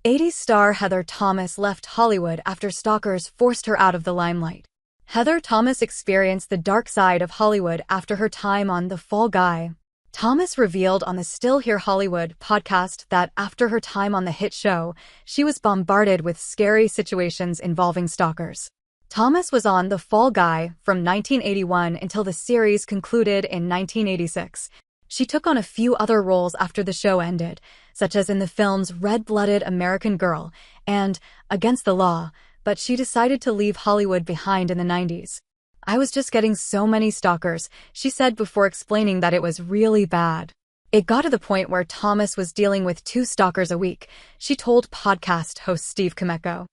'80s star Heather Thomas left Hollywood after stalkers forced her out of the limelight. Heather Thomas experienced the dark side of Hollywood after her time on The Fall Guy. Thomas revealed on the Still Here Hollywood podcast that after her time on the hit show, she was bombarded with scary situations involving stalkers. Thomas was on The Fall Guy from 1981 until the series concluded in 1986. She took on a few other roles after the show ended, such as in the films Red-Blooded American Girl and Against the Law, but she decided to leave Hollywood behind in the 90s. "I was just getting so many stalkers," she said before explaining that it was really bad. It got to the point where Thomas was dealing with 2 stalkers a week, she told podcast host Steve Kameko.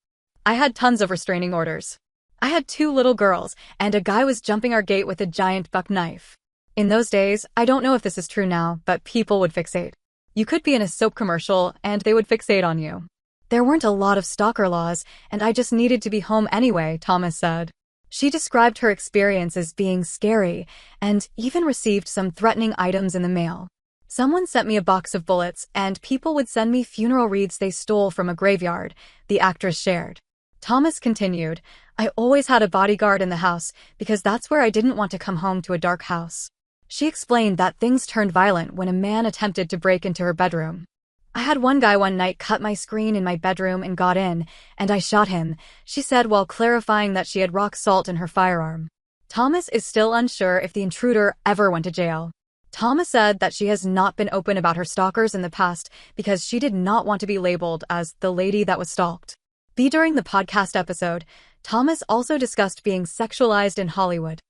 "I had tons of restraining orders. I had 2 little girls, and a guy was jumping our gate with a giant buck knife. In those days, I don't know if this is true now, but people would fixate. You could be in a soap commercial, and they would fixate on you. There weren't a lot of stalker laws, and I just needed to be home anyway," Thomas said. She described her experience as being scary, and even received some threatening items in the mail. "Someone sent me a box of bullets, and people would send me funeral wreaths they stole from a graveyard," the actress shared. Thomas continued, "I always had a bodyguard in the house, because that's where I didn't want to come home to a dark house." She explained that things turned violent when a man attempted to break into her bedroom. "I had one guy one night cut my screen in my bedroom and got in, and I shot him," she said while clarifying that she had rock salt in her firearm. Thomas is still unsure if the intruder ever went to jail. Thomas said that she has not been open about her stalkers in the past because she did not want to be labeled as the lady that was stalked. During the podcast episode, Thomas also discussed being sexualized in Hollywood.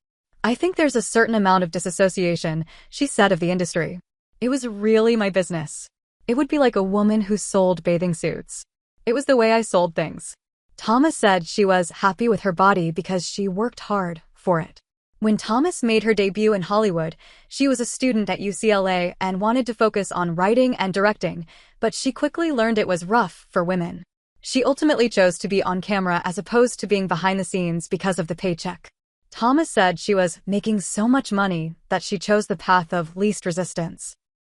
"I think there's a certain amount of disassociation," she said, of the industry. "It was really my business. It would be like a woman who sold bathing suits. It was the way I sold things." Thomas said she was happy with her body because she worked hard for it. When Thomas made her debut in Hollywood, she was a student at UCLA and wanted to focus on writing and directing, but she quickly learned it was rough for women. She ultimately chose to be on camera as opposed to being behind the scenes because of the paycheck. Thomas said she was making so much money that she chose the path of least resistance.